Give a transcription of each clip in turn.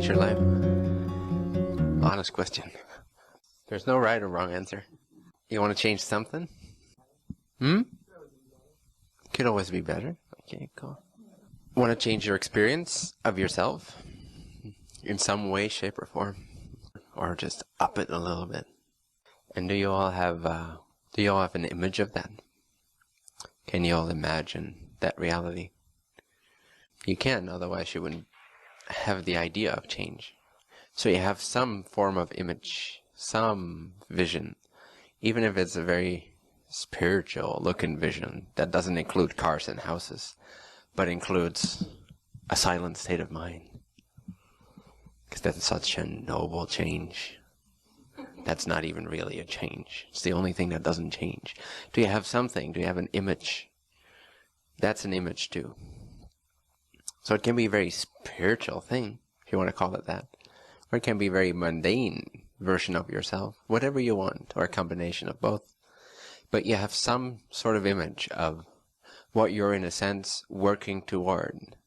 change your life? Honest question. There's no right or wrong answer. You want to change something? Could always be better. Okay, cool. Want to change your experience of yourself in some way, shape, or form, or just up it a little bit? And do you all have an image of that? Can you all imagine that reality? You can, otherwise you wouldn't have the idea of change. So you have some form of image, some vision, even if it's a very spiritual looking vision that doesn't include cars and houses, but includes a silent state of mind. Because that's such a noble change. That's not even really a change. It's the only thing that doesn't change. Do you have something? Do you have an image? That's an image too. So it can be a very spiritual thing, if you want to call it that. Or it can be a very mundane version of yourself, whatever you want, or a combination of both. But you have some sort of image of what you're, in a sense, working toward,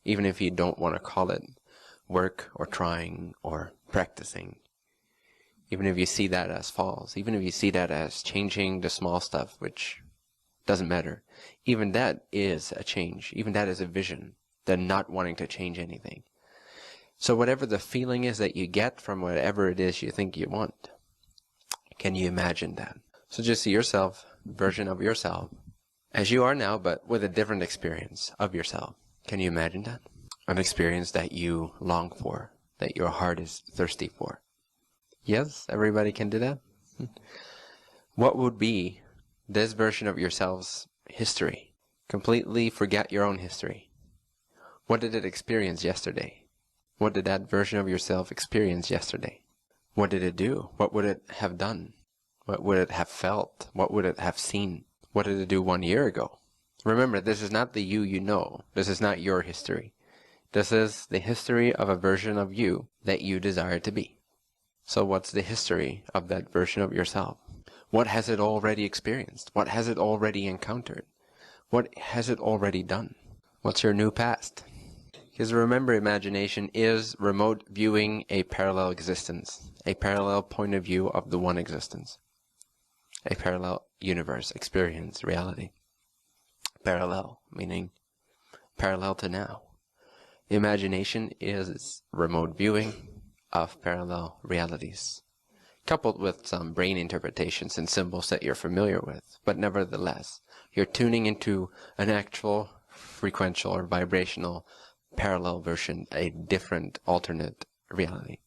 even if you don't want to call it work or trying or practicing. Even if you see that as false, even if you see that as changing the small stuff, which doesn't matter, even that is a change, even that is a vision, than not wanting to change anything. So whatever the feeling is that you get from whatever it is you think you want, can you imagine that? So just see yourself, version of yourself, as you are now, but with a different experience of yourself. Can you imagine that? An experience that you long for, that your heart is thirsty for. Yes, everybody can do that. What would be this version of yourself's history? Completely forget your own history. What did it experience yesterday? What did that version of yourself experience yesterday? What did it do? What would it have done? What would it have felt? What would it have seen? What did it do 1 year ago? Remember, this is not the you know. This is not your history. This is the history of a version of you that you desire to be. So what's the history of that version of yourself? What has it already experienced? What has it already encountered? What has it already done? What's your new past? Because remember, imagination is remote viewing a parallel existence, a parallel point of view of the one existence, a parallel universe, experience, reality. Parallel, meaning parallel to now. Imagination is remote viewing of parallel realities, coupled with some brain interpretations and symbols that you're familiar with, but nevertheless, you're tuning into an actual frequential or vibrational parallel version, a different alternate reality.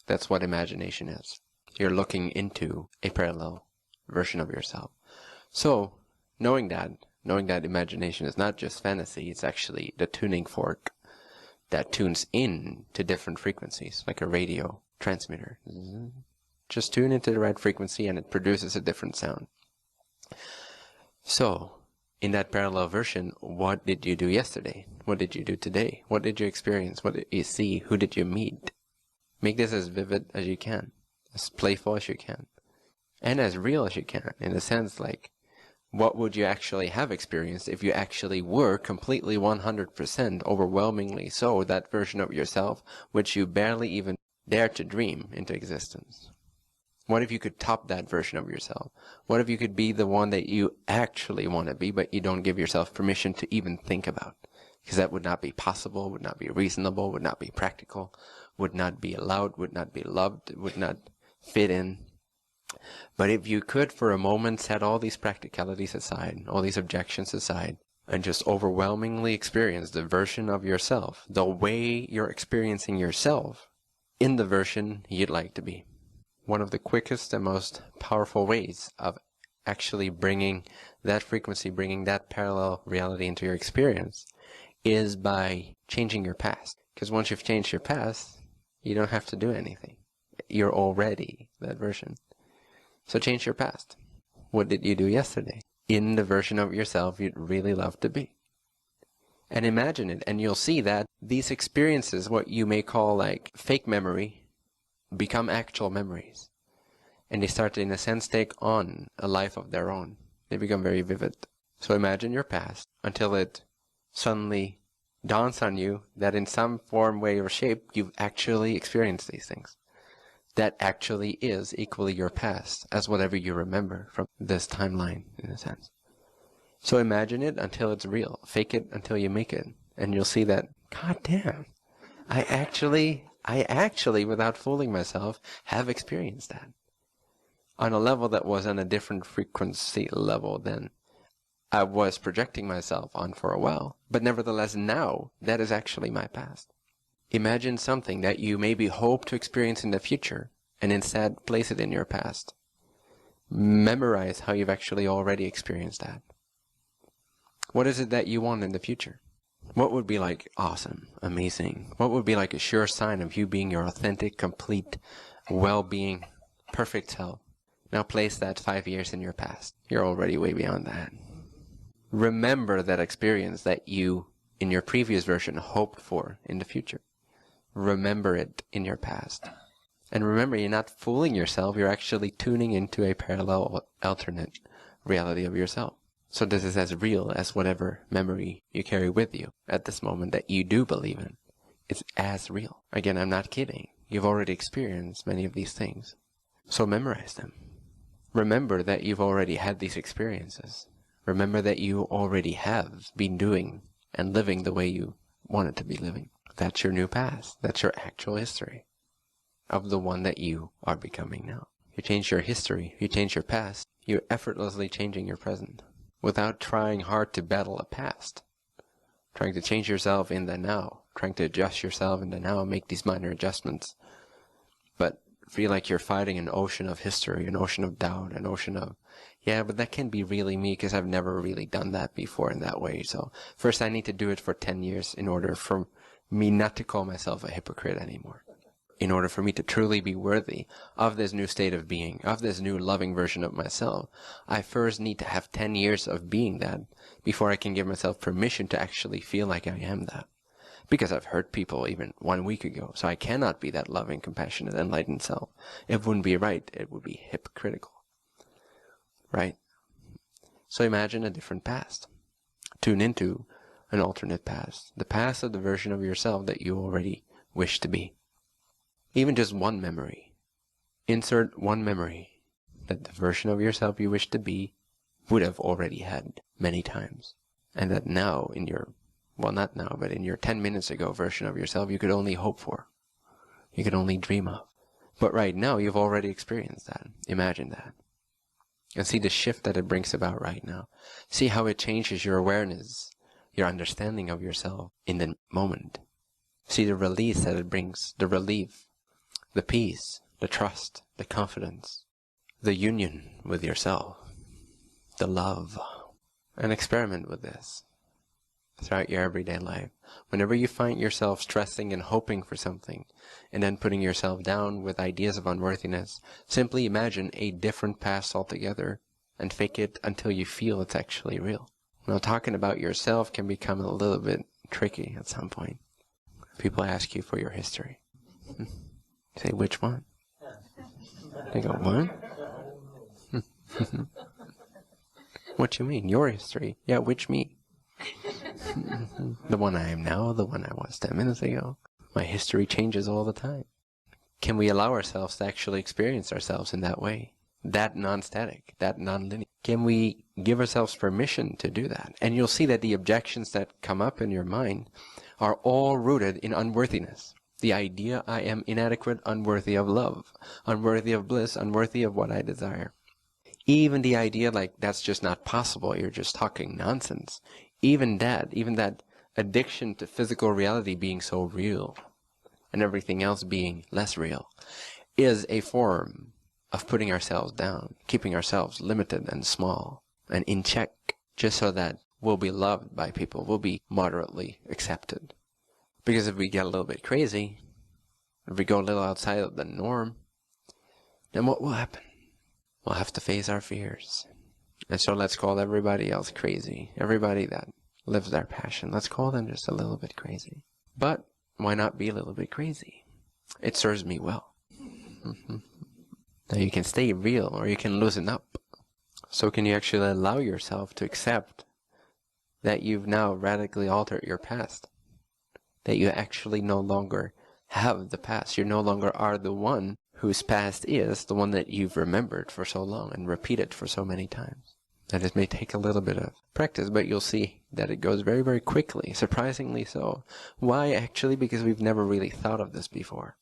That's what imagination is. You're looking into a parallel version of yourself. So, knowing that imagination is not just fantasy, it's actually the tuning fork that tunes in to different frequencies, like a radio transmitter. Just tune into the right frequency and it produces a different sound. So, in that parallel version, what did you do yesterday? What did you do today? What did you experience? What did you see? Who did you meet? Make this as vivid as you can, as playful as you can, and as real as you can, in a sense like, what would you actually have experienced if you actually were completely 100% overwhelmingly so that version of yourself which you barely even dare to dream into existence? What if you could top that version of yourself? What if you could be the one that you actually want to be, but you don't give yourself permission to even think about? Because that would not be possible, would not be reasonable, would not be practical, would not be allowed, would not be loved, would not fit in. But if you could for a moment set all these practicalities aside, all these objections aside, and just overwhelmingly experience the version of yourself, the way you're experiencing yourself in the version you'd like to be. One of the quickest and most powerful ways of actually bringing that frequency, bringing that parallel reality into your experience is by changing your past. Because once you've changed your past, you don't have to do anything. You're already that version. So change your past. What did you do yesterday? In the version of yourself you'd really love to be. And imagine it, and you'll see that these experiences, what you may call like fake memory, become actual memories. And they start to, in a sense, take on a life of their own. They become very vivid. So imagine your past until it suddenly dawns on you that in some form, way, or shape, you've actually experienced these things. That actually is equally your past as whatever you remember from this timeline, in a sense. So imagine it until it's real. Fake it until you make it. And you'll see that, God damn, I actually, without fooling myself, have experienced that. On a level that was on a different frequency level than I was projecting myself on for a while. But nevertheless, now, that is actually my past. Imagine something that you maybe hope to experience in the future, and instead place it in your past. Memorize how you've actually already experienced that. What is it that you want in the future? What would be like awesome, amazing? What would be like a sure sign of you being your authentic, complete, well-being, perfect self? Now place that 5 years in your past. You're already way beyond that. Remember that experience that you, in your previous version, hoped for in the future. Remember it in your past. And remember, you're not fooling yourself, you're actually tuning into a parallel, alternate reality of yourself. So this is as real as whatever memory you carry with you at this moment that you do believe in. It's as real. Again, I'm not kidding. You've already experienced many of these things. So memorize them. Remember that you've already had these experiences. Remember that you already have been doing and living the way you wanted to be living. That's your new past. That's your actual history of the one that you are becoming now. You change your history, you change your past, you're effortlessly changing your present without trying hard to battle a past. Trying to change yourself in the now, trying to adjust yourself in the now, make these minor adjustments. But feel like you're fighting an ocean of history, an ocean of doubt, an ocean of, yeah, but that can't be really me because I've never really done that before in that way. So first I need to do it for 10 years in order for me not to call myself a hypocrite anymore. In order for me to truly be worthy of this new state of being, of this new loving version of myself, I first need to have 10 years of being that before I can give myself permission to actually feel like I am that. Because I've hurt people even 1 week ago, so I cannot be that loving, compassionate, enlightened self. It wouldn't be right. It would be hypocritical. Right? So imagine a different past. Tune into an alternate past. The past of the version of yourself that you already wish to be. Even just one memory. Insert one memory that the version of yourself you wish to be would have already had many times. And that now in your, well not now, but in your 10 minutes ago version of yourself you could only hope for. You could only dream of. But right now you've already experienced that. Imagine that. And see the shift that it brings about right now. See how it changes your awareness, your understanding of yourself in the moment. See the release that it brings, the relief, the peace, the trust, the confidence, the union with yourself, the love. And experiment with this throughout your everyday life. Whenever you find yourself stressing and hoping for something, and then putting yourself down with ideas of unworthiness, simply imagine a different past altogether, and fake it until you feel it's actually real. Now, talking about yourself can become a little bit tricky at some point. People ask you for your history. Say, which one? They go, what? What you mean? Your history? Yeah, which me? The one I am now, the one I was 10 minutes ago. My history changes all the time. Can we allow ourselves to actually experience ourselves in that way? That non-static, that non-linear. Can we give ourselves permission to do that? And you'll see that the objections that come up in your mind are all rooted in unworthiness. The idea I am inadequate, unworthy of love, unworthy of bliss, unworthy of what I desire. Even the idea like that's just not possible, you're just talking nonsense. Even that addiction to physical reality being so real and everything else being less real is a form of putting ourselves down, keeping ourselves limited and small and in check just so that we'll be loved by people, we'll be moderately accepted. Because if we get a little bit crazy, if we go a little outside of the norm, then what will happen? We'll have to face our fears. And so let's call everybody else crazy. Everybody that lives their passion, let's call them just a little bit crazy. But why not be a little bit crazy? It serves me well. Now you can stay real or you can loosen up. So can you actually allow yourself to accept that you've now radically altered your past? that you actually no longer have the past. You no longer are the one whose past is the one that you've remembered for so long and repeated for so many times. And it may take a little bit of practice, but you'll see that it goes very, very quickly, surprisingly so. Why? Actually, because we've never really thought of this before.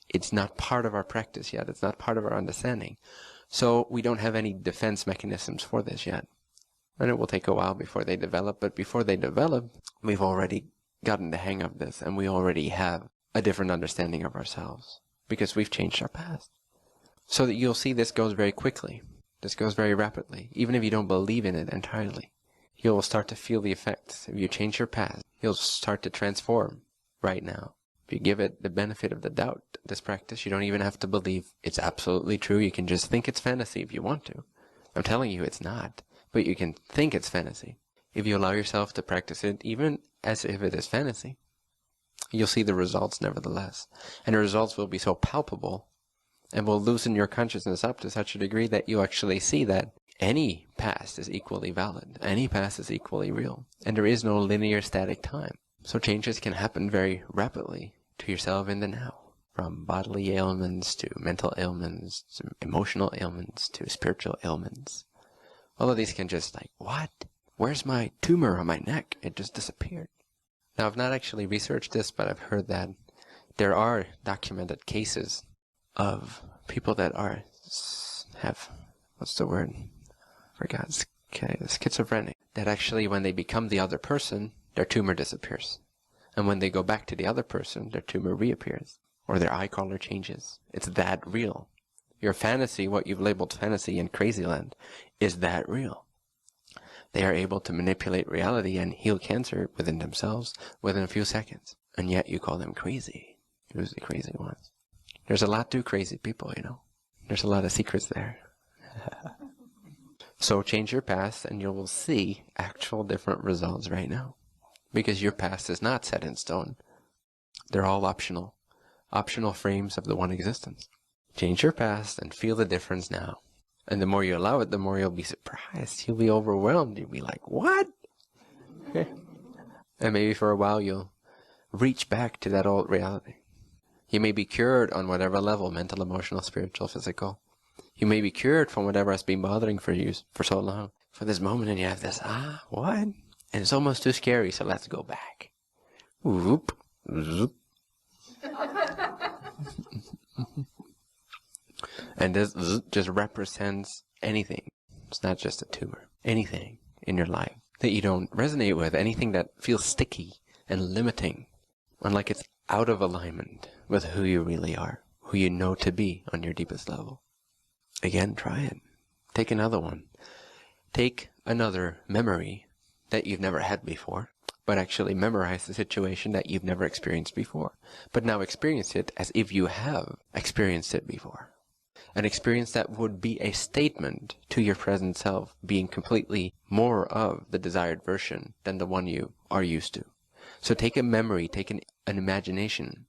It's not part of our practice yet. It's not part of our understanding. So we don't have any defense mechanisms for this yet. And it will take a while before they develop, but before they develop, we've already gotten the hang of this, and we already have a different understanding of ourselves, because we've changed our past. So that you'll see this goes very quickly. This goes very rapidly. Even if you don't believe in it entirely, you'll start to feel the effects. If you change your past, you'll start to transform right now. If you give it the benefit of the doubt, this practice, you don't even have to believe it's absolutely true. You can just think it's fantasy if you want to. I'm telling you it's not, but you can think it's fantasy. If you allow yourself to practice it, even as if it is fantasy, you'll see the results nevertheless. And the results will be so palpable and will loosen your consciousness up to such a degree that you actually see that any past is equally valid. Any past is equally real. And there is no linear static time. So changes can happen very rapidly to yourself in the now. From bodily ailments to mental ailments to emotional ailments to spiritual ailments. All of these can just like, what? Where's my tumor on my neck? It just disappeared. Now, I've not actually researched this, but I've heard that there are documented cases of people that have, what's the word? I forgot, schizophrenic. That actually, when they become the other person, their tumor disappears. And when they go back to the other person, their tumor reappears. Or their eye color changes. It's that real. Your fantasy, what you've labeled fantasy in Crazyland, is that real. They are able to manipulate reality and heal cancer within themselves within a few seconds. And yet you call them crazy. Who's the crazy ones? There's a lot to crazy people, you know. There's a lot of secrets there. So change your past and you will see actual different results right now. Because your past is not set in stone. They're all optional. Optional frames of the one existence. Change your past and feel the difference now. And the more you allow it, the more you'll be surprised. You'll be overwhelmed. You'll be like, what? And maybe for a while you'll reach back to that old reality. You may be cured on whatever level, mental, emotional, spiritual, physical. You may be cured from whatever has been bothering for you for so long. For this moment, and you have this, what? And it's almost too scary, so let's go back. Whoop, zoop. And this just represents anything. It's not just a tumor. Anything in your life that you don't resonate with. Anything that feels sticky and limiting. And like it's out of alignment with who you really are. Who you know to be on your deepest level. Again, try it. Take another one. Take another memory that you've never had before. But actually memorize the situation that you've never experienced before. But now experience it as if you have experienced it before. An experience that would be a statement to your present self, being completely more of the desired version than the one you are used to. So take a memory, take an imagination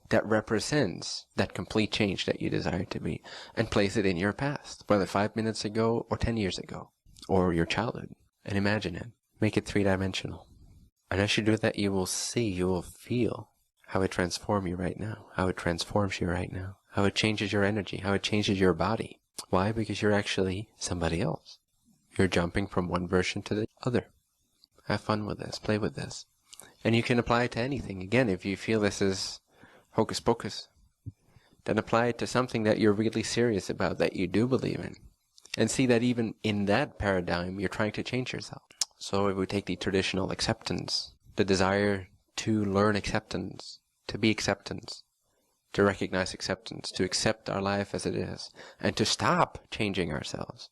that represents that complete change that you desire to be, and place it in your past, whether 5 minutes ago or 10 years ago, or your childhood, and imagine it. Make it three-dimensional. And as you do that, you will see, you will feel how it transforms you right now, how it transforms you right now, how it changes your energy, how it changes your body. Why? Because you're actually somebody else. You're jumping from one version to the other. Have fun with this, play with this. And you can apply it to anything. Again, if you feel this is hocus pocus, then apply it to something that you're really serious about, that you do believe in. And see that even in that paradigm, you're trying to change yourself. So if we take the traditional acceptance, the desire to learn acceptance, to be acceptance, to recognize acceptance, to accept our life as it is, and to stop changing ourselves.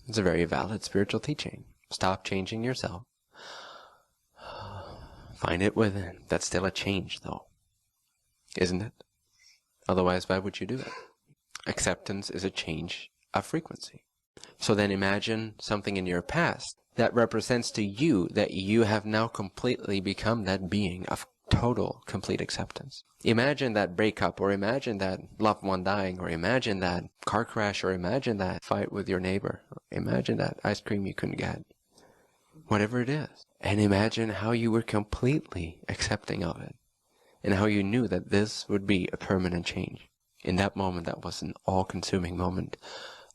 It's a very valid spiritual teaching. Stop changing yourself. Find it within. That's still a change, though. Isn't it? Otherwise, why would you do it? Acceptance is a change of frequency. So then imagine something in your past that represents to you that you have now completely become that being of total, complete acceptance. Imagine that breakup, or imagine that loved one dying, or imagine that car crash, or imagine that fight with your neighbor. Imagine that ice cream you couldn't get. whatever it is. And imagine how you were completely accepting of it, and how you knew that this would be a permanent change. In that moment, that was an all-consuming moment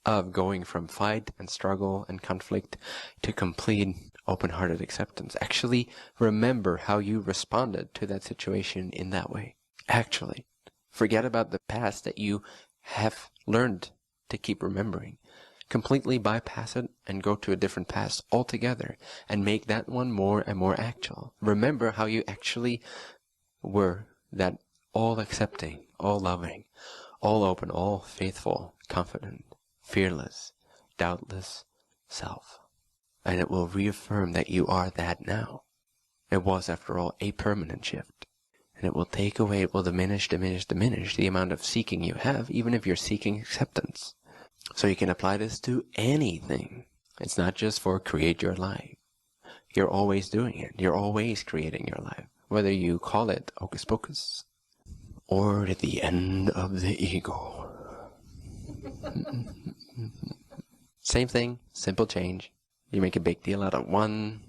of going from fight and struggle and conflict to complete open-hearted acceptance. Actually, remember how you responded to that situation in that way. Actually, forget about the past that you have learned to keep remembering. Completely bypass it and go to a different past altogether and make that one more and more actual. Remember how you actually were that all-accepting, all-loving, all-open, all-faithful, confident, fearless, doubtless self. And it will reaffirm that you are that now. It was, after all, a permanent shift. And it will take away, it will diminish the amount of seeking you have, even if you're seeking acceptance. So you can apply this to anything. It's not just for create your life. You're always doing it. You're always creating your life. Whether you call it hocus pocus or at the end of the ego. Same thing, simple change. You make a big deal out of one,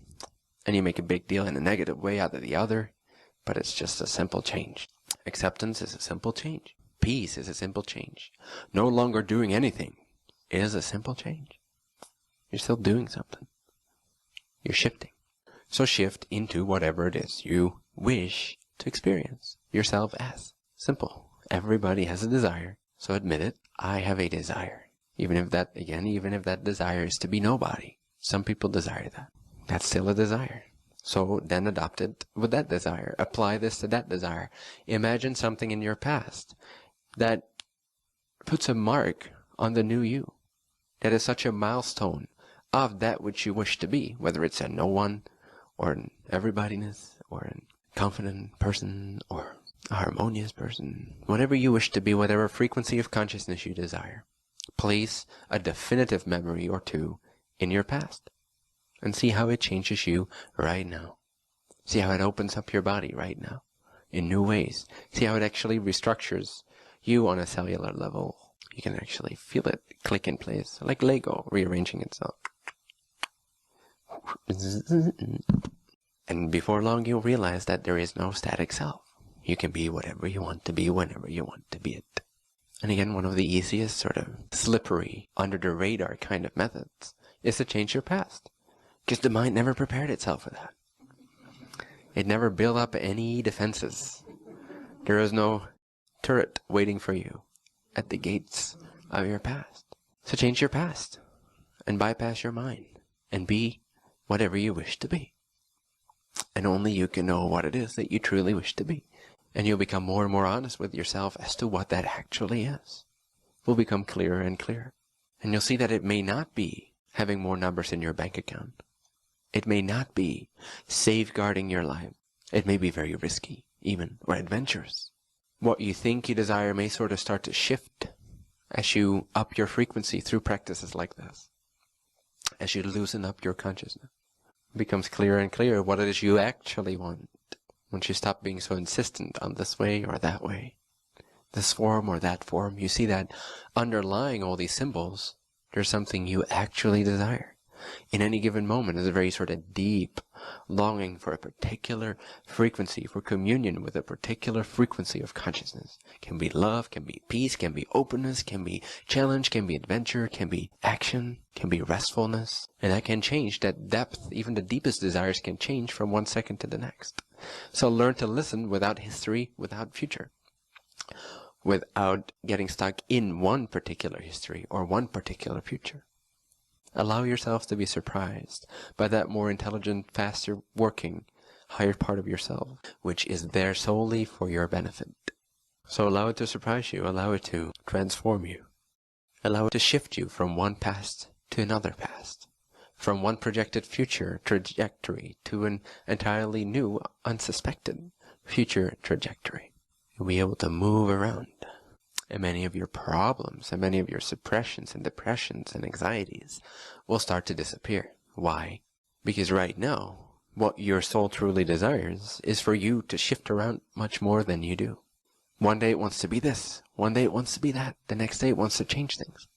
and you make a big deal in a negative way out of the other, but it's just a simple change. Acceptance is a simple change. Peace is a simple change. No longer doing anything is a simple change. You're still doing something. You're shifting. So shift into whatever it is you wish to experience yourself as. Simple. Everybody has a desire, so admit it. I have a desire. Even if that desire is to be nobody. Some people desire that. That's still a desire. So then adopt it with that desire. Apply this to that desire. Imagine something in your past that puts a mark on the new you. That is such a milestone of that which you wish to be, whether it's a no one, or an everybodyness, or a confident person, or a harmonious person. Whatever you wish to be, whatever frequency of consciousness you desire. Place a definitive memory or two in your past, and see how it changes you right now. See how it opens up your body right now in new ways. See how it actually restructures you on a cellular level. You can actually feel it click in place, like Lego rearranging itself. And before long, you'll realize that there is no static self. You can be whatever you want to be whenever you want to be it. And again, one of the easiest sort of slippery, under the radar kind of methods is to change your past. Because the mind never prepared itself for that. It never built up any defenses. There is no turret waiting for you at the gates of your past. So change your past and bypass your mind and be whatever you wish to be. And only you can know what it is that you truly wish to be. And you'll become more and more honest with yourself as to what that actually is. It will become clearer and clearer. And you'll see that it may not be having more numbers in your bank account. It may not be safeguarding your life. It may be very risky, even, or adventurous. What you think you desire may sort of start to shift as you up your frequency through practices like this. As you loosen up your consciousness. It becomes clearer and clearer what it is you actually want. Once you stop being so insistent on this way or that way, this form or that form, you see that underlying all these symbols, there's something you actually desire. In any given moment is a very sort of deep longing for a particular frequency, for communion with a particular frequency of consciousness. Can be love, can be peace, can be openness, can be challenge, can be adventure, can be action, can be restfulness. And that can change, that depth, even the deepest desires can change from one second to the next. So learn to listen without history, without future. Without getting stuck in one particular history or one particular future. Allow yourself to be surprised by that more intelligent, faster working, higher part of yourself, which is there solely for your benefit. So allow it to surprise you, allow it to transform you. Allow it to shift you from one past to another past, from one projected future trajectory to an entirely new, unsuspected future trajectory. You'll be able to move around. And many of your problems and many of your suppressions and depressions and anxieties will start to disappear. Why? Because right now, what your soul truly desires is for you to shift around much more than you do. One day it wants to be this, one day it wants to be that, the next day it wants to change things.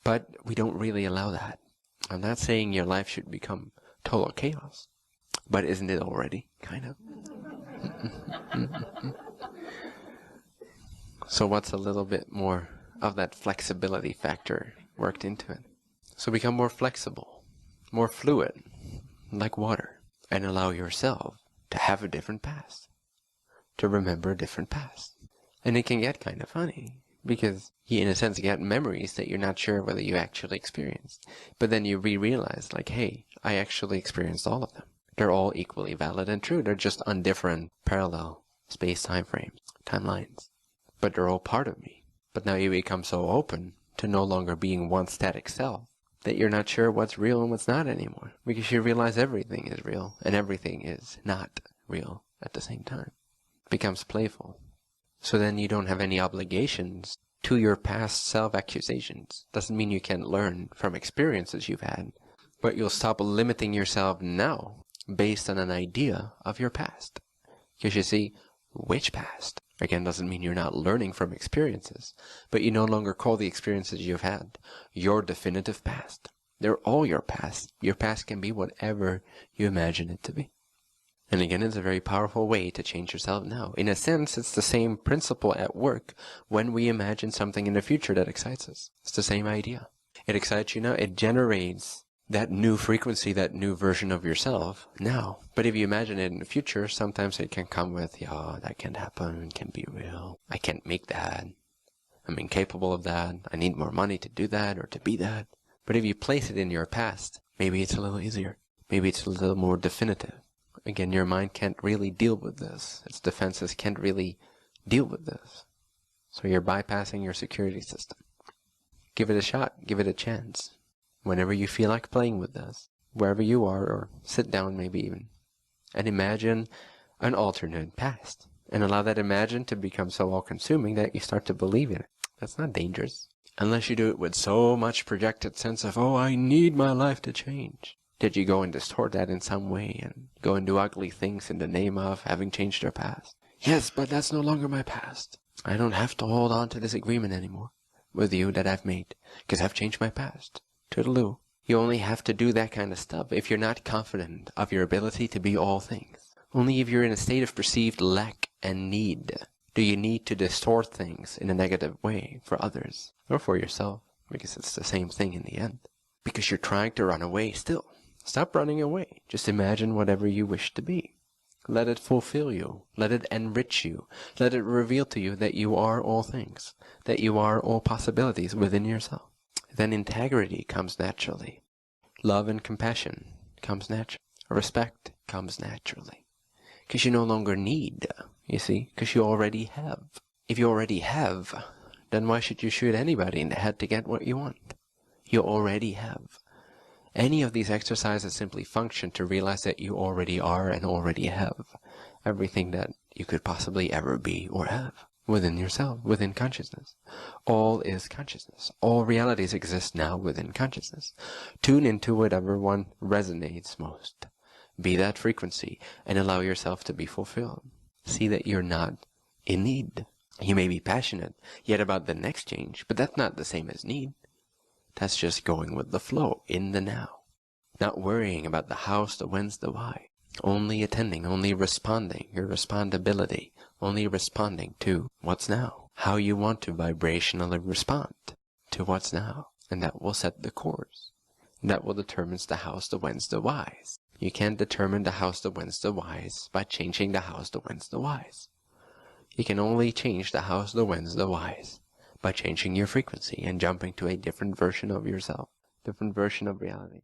But we don't really allow that. I'm not saying your life should become total chaos. But isn't it already? Kind of. So what's a little bit more of that flexibility factor worked into it? So become more flexible, more fluid, like water, and allow yourself to have a different past, to remember a different past. And it can get kind of funny, because you, in a sense, get memories that you're not sure whether you actually experienced. But then you realize, like, hey, I actually experienced all of them. They're all equally valid and true. They're just on different parallel space-time frames, timelines. But they're all part of me. But now you become so open to no longer being one static self that you're not sure what's real and what's not anymore. Because you realize everything is real and everything is not real at the same time. It becomes playful. So then you don't have any obligations to your past self-accusations. Doesn't mean you can't learn from experiences you've had. But you'll stop limiting yourself now based on an idea of your past. Because you see, which past? Again, doesn't mean you're not learning from experiences, but you no longer call the experiences you've had your definitive past. They're all your past. Your past can be whatever you imagine it to be. And again, it's a very powerful way to change yourself now. In a sense, it's the same principle at work when we imagine something in the future that excites us. It's the same idea. It excites you now. It generates that new frequency, that new version of yourself now. But if you imagine it in the future, sometimes it can come with, yeah, that can't happen, it can't be real. I can't make that. I'm incapable of that. I need more money to do that or to be that. But if you place it in your past, maybe it's a little easier. Maybe it's a little more definitive. Again, your mind can't really deal with this. Its defenses can't really deal with this. So you're bypassing your security system. Give it a shot. Give it a chance. Whenever you feel like playing with this, wherever you are, or sit down maybe even, and imagine an alternate past. And allow that imagine to become so all-consuming that you start to believe in it. That's not dangerous. Unless you do it with so much projected sense of, oh, I need my life to change. Did you go and distort that in some way and go and do ugly things in the name of having changed your past? Yes, but that's no longer my past. I don't have to hold on to this agreement anymore with you that I've made, because I've changed my past. Toodaloo. You only have to do that kind of stuff if you're not confident of your ability to be all things. Only if you're in a state of perceived lack and need do you need to distort things in a negative way for others or for yourself, because it's the same thing in the end. Because you're trying to run away still. Stop running away. Just imagine whatever you wish to be. Let it fulfill you. Let it enrich you. Let it reveal to you that you are all things, that you are all possibilities within yourself. Then integrity comes naturally. Love and compassion comes naturally. Respect comes naturally. Because you no longer need, you see, because you already have. If you already have, then why should you shoot anybody in the head to get what you want? You already have. Any of these exercises simply function to realize that you already are and already have everything that you could possibly ever be or have. Within yourself, within consciousness. All is consciousness. All realities exist now within consciousness. Tune into whatever one resonates most. Be that frequency and allow yourself to be fulfilled. See that you're not in need. You may be passionate yet about the next change, but that's not the same as need. That's just going with the flow, in the now. Not worrying about the hows, the whens, the why. Only attending, only responding, your respondability, only responding to what's now, how you want to vibrationally respond to what's now, and that will set the course. That will determine the hows, the whens, the whys. You can't determine the hows, the whens, the whys by changing the hows, the whens, the whys. You can only change the hows, the whens, the whys by changing your frequency and jumping to a different version of yourself, different version of reality.